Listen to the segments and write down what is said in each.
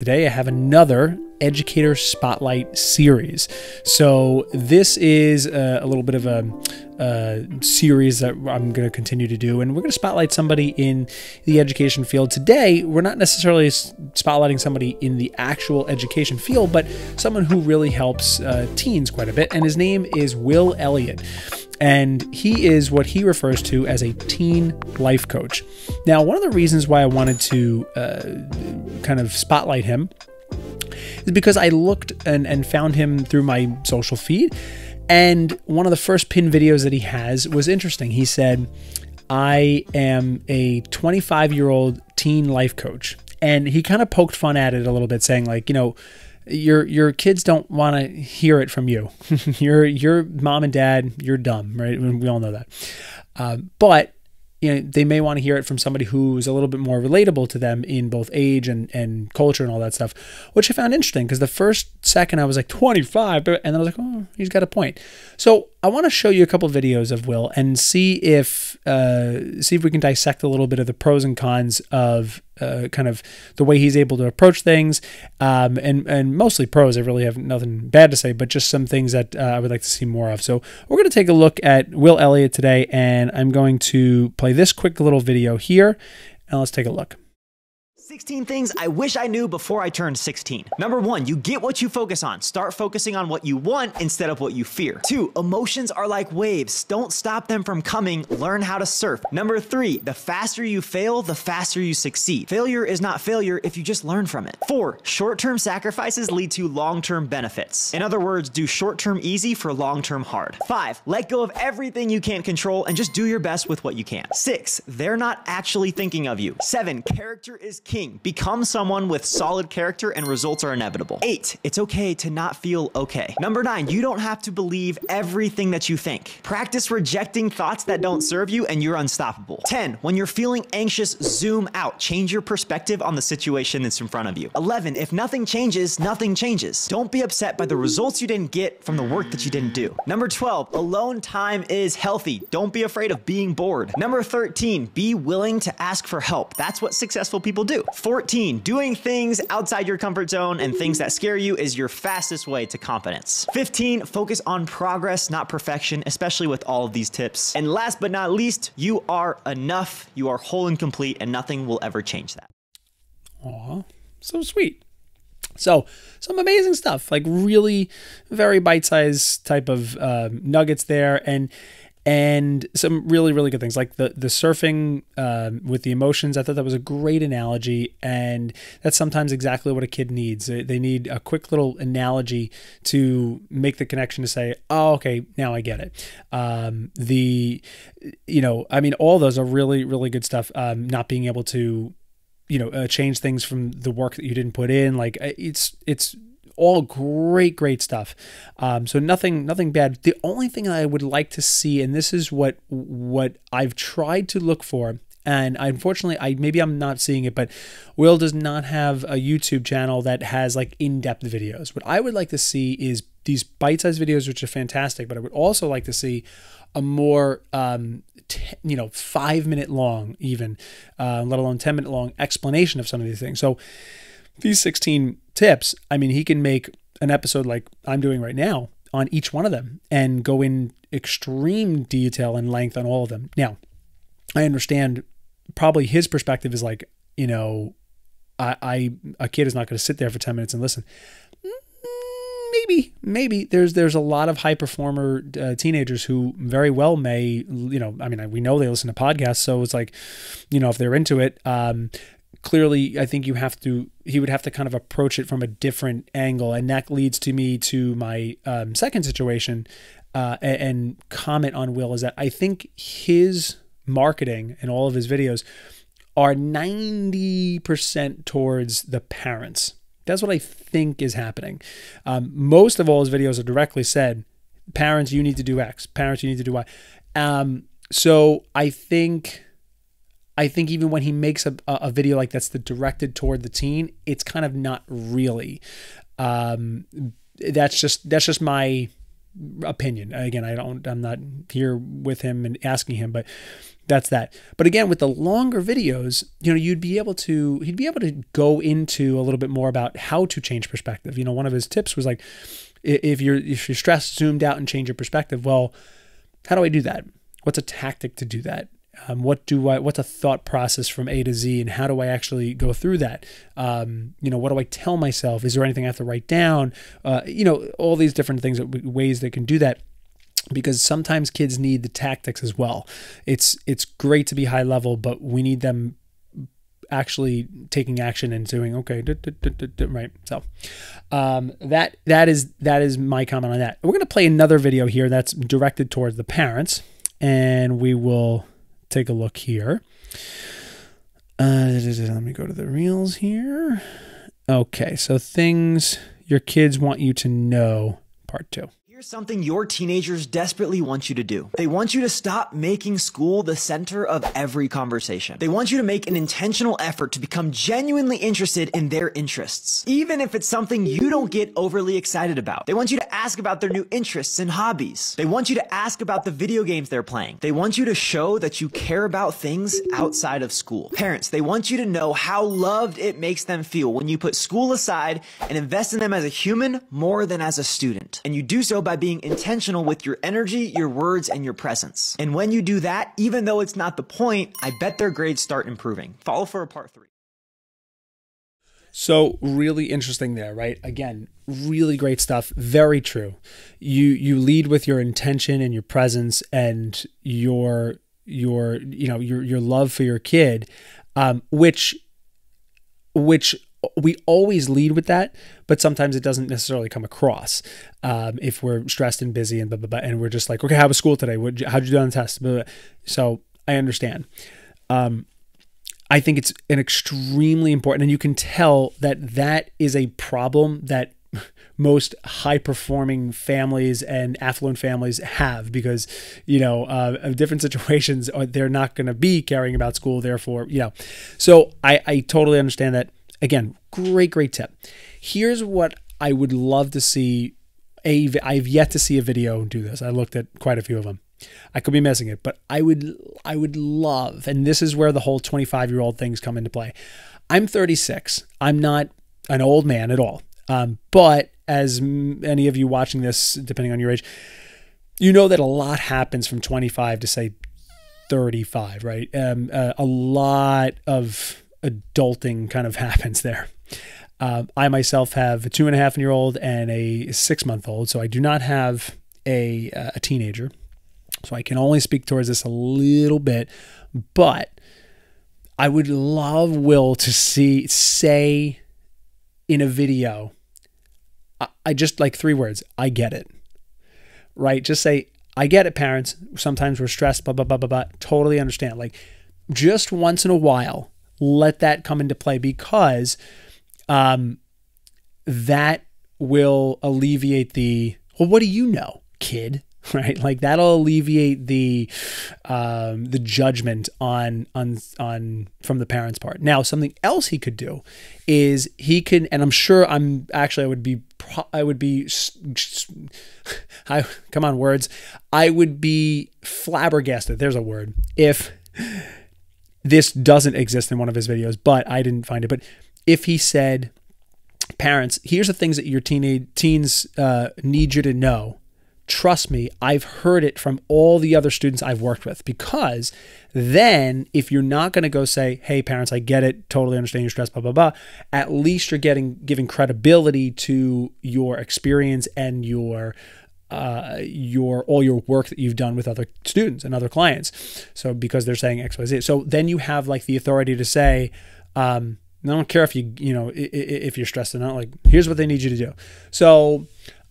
Today I have another Educator Spotlight Series. So this is a little bit of a series that I'm going to continue to do, and we're going to spotlight somebody in the education field. Today, we're not necessarily spotlighting somebody in the actual education field, but someone who really helps teens quite a bit, and his name is Will Elliott. And he is what he refers to as a teen life coach. Now, one of the reasons why I wanted to kind of spotlight him is because I looked and found him through my social feed. And one of the first pinned videos that he has was interesting. He said, "I am a 25-year-old teen life coach." And he kind of poked fun at it a little bit, saying like, you know, your kids don't want to hear it from you. Your mom and dad, you're dumb, right? We all know that. But you know, they may want to hear it from somebody who's a little bit more relatable to them in both age and culture and all that stuff, which I found interesting because the first second I was like 25, and then I was like, oh, he's got a point. So I want to show you a couple of videos of Will and see if we can dissect a little bit of the pros and cons of kind of the way he's able to approach things, and mostly pros. I really have nothing bad to say, but just some things that I would like to see more of. So we're going to take a look at Will Elliott today, and I'm going to play this quick little video here, and let's take a look. 16 things I wish I knew before I turned 16. Number 1, you get what you focus on. Start focusing on what you want instead of what you fear. 2, emotions are like waves. Don't stop them from coming. Learn how to surf. Number 3, the faster you fail, the faster you succeed. Failure is not failure if you just learn from it. 4, short-term sacrifices lead to long-term benefits. In other words, do short-term easy for long-term hard. 5, let go of everything you can't control and just do your best with what you can. 6, they're not actually thinking of you. 7, character is king. Become someone with solid character and results are inevitable. 8, it's okay to not feel okay. Number 9, you don't have to believe everything that you think. Practice rejecting thoughts that don't serve you and you're unstoppable. 10, when you're feeling anxious, zoom out. Change your perspective on the situation that's in front of you. 11, if nothing changes, nothing changes. Don't be upset by the results you didn't get from the work that you didn't do. Number 12, alone time is healthy. Don't be afraid of being bored. Number 13, be willing to ask for help. That's what successful people do. 14, doing things outside your comfort zone and things that scare you is your fastest way to confidence. 15, focus on progress, not perfection, especially with all of these tips. And last but not least, you are enough, you are whole and complete, and nothing will ever change that. Aw, so sweet. So some amazing stuff, like really very bite-sized type of nuggets there, and some really, really good things like the surfing with the emotions. I thought that was a great analogy, and that's sometimes exactly what a kid needs. They need a quick little analogy to make the connection to say, oh, okay, now I get it. I mean, all those are really, really good stuff. Not being able to, change things from the work that you didn't put in. Like it's all great stuff. So nothing bad. The only thing I would like to see, and this is what I've tried to look for, and unfortunately, maybe I'm not seeing it, but Will does not have a YouTube channel that has like in-depth videos. What I would like to see is these bite-sized videos, which are fantastic, but I would also like to see a more 5-minute long, even let alone 10-minute long explanation of some of these things. So these 16 tips, I mean, he can make an episode like I'm doing right now on each one of them and go in extreme detail and length on all of them. Now, I understand probably his perspective is like, a kid is not going to sit there for 10 minutes and listen. Maybe there's a lot of high performer teenagers who very well may, we know they listen to podcasts. So it's like, if they're into it, clearly, I think he would have to kind of approach it from a different angle. And that leads me to my second situation and comment on Will is that I think his marketing and all of his videos are 90% towards the parents. That's what I think is happening. Most of all his videos are directly said, parents, you need to do X. Parents, you need to do Y. So I think even when he makes a video like that's directed toward the teen, it's kind of not really. That's just my opinion. Again, I'm not here with him and asking him, but that's that. But again, with the longer videos, you know, he'd be able to go into a little bit more about how to change perspective. You know, one of his tips was like, if you're stressed, zoomed out and change your perspective. Well, how do I do that? What's a tactic to do that? What's a thought process from A to Z, and how do I actually go through that? You know, what do I tell myself? Is there anything I have to write down? You know, all these different things, ways that can do that, because sometimes kids need the tactics as well. It's great to be high level, but we need them actually taking action and doing, okay, right. So that is my comment on that. We're going to play another video here that's directed towards the parents, and we will take a look here. Let me go to the reels here. Okay, so things your kids want you to know, part 2. Here's something your teenagers desperately want you to do. They want you to stop making school the center of every conversation. They want you to make an intentional effort to become genuinely interested in their interests, even if it's something you don't get overly excited about. They want you to ask about their new interests and hobbies. They want you to ask about the video games they're playing. They want you to show that you care about things outside of school. Parents, they want you to know how loved it makes them feel when you put school aside and invest in them as a human more than as a student. And you do so by being intentional with your energy, your words, and your presence. And when you do that, even though it's not the point, I bet their grades start improving. Follow for a part 3. So really interesting there, right? Again, really great stuff. Very true. You lead with your intention and your presence and your love for your kid, which we always lead with that, but sometimes it doesn't necessarily come across if we're stressed and busy and blah, blah, blah, and we're just like, okay, how was school today? How'd you do on the test? Blah, blah, blah. So I understand. I think it's an extremely important, and you can tell that that is a problem that most high-performing families and affluent families have, because, you know, of different situations, they're not going to be caring about school. Therefore, you know, so I totally understand that. Again, great tip. Here's what I would love to see. I've yet to see a video do this. I looked at quite a few of them. I could be missing it, but I would love, and this is where the whole 25-year-old things come into play. I'm 36. I'm not an old man at all. But as any of you watching this, depending on your age, you know that a lot happens from 25 to say 35, right? A lot of adulting kind of happens there. I myself have a 2.5-year-old and a 6-month-old, so I do not have a teenager. So I can only speak towards this a little bit, but I would love Will to say in a video, I just like 3 words, I get it, right? Just say, I get it, parents. Sometimes we're stressed, blah, blah, blah, blah, blah. Totally understand. Like, just once in a while, let that come into play, because that will alleviate well, what do you know, kid? Right? Like, that'll alleviate the judgment on from the parents' part. Now, something else he could do is he can, and I'm sure I would be flabbergasted. There's a word. If this doesn't exist in one of his videos, but I didn't find it. But if he said, parents, here's the things that your teens need you to know. Trust me, I've heard it from all the other students I've worked with, because then if you're not going to go say, hey, parents, I get it, totally understand your stress, blah, blah, blah, at least you're giving credibility to your experience and your all your work that you've done with other students and other clients. So because they're saying X, Y, Z. So then you have like the authority to say, I don't care if if you're stressed or not, like, here's what they need you to do. So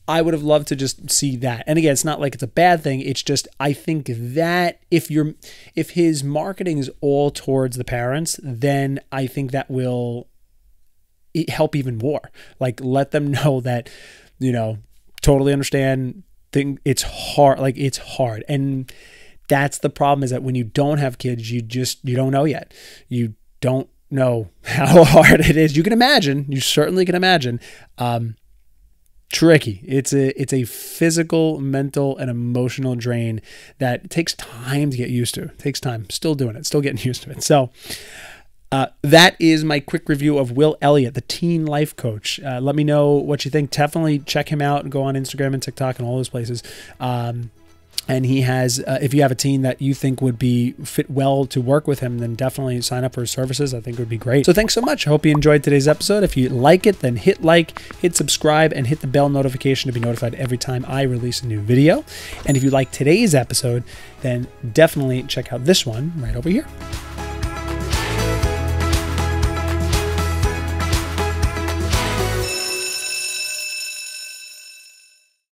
I would have loved to just see that. And again, it's not like it's a bad thing. It's just, I think that if his marketing is all towards the parents, then I think that will help even more. Like, let them know that, totally understand. It's hard. Like, it's hard. And that's the problem, is that when you don't have kids, you don't know yet. You don't know how hard it is. You can imagine. You certainly can imagine. tricky. It's a physical, mental, and emotional drain that takes time to get used to. It takes time. Still doing it. Still getting used to it. So that is my quick review of Will Elliott, the teen life coach. Let me know what you think. Definitely check him out and go on Instagram and TikTok and all those places. And he has, if you have a teen that you think would be fit well to work with him, then definitely sign up for his services. I think it would be great. So thanks so much. I hope you enjoyed today's episode. If you like it, then hit like, hit subscribe, and hit the bell notification to be notified every time I release a new video. And if you like today's episode, then definitely check out this one right over here.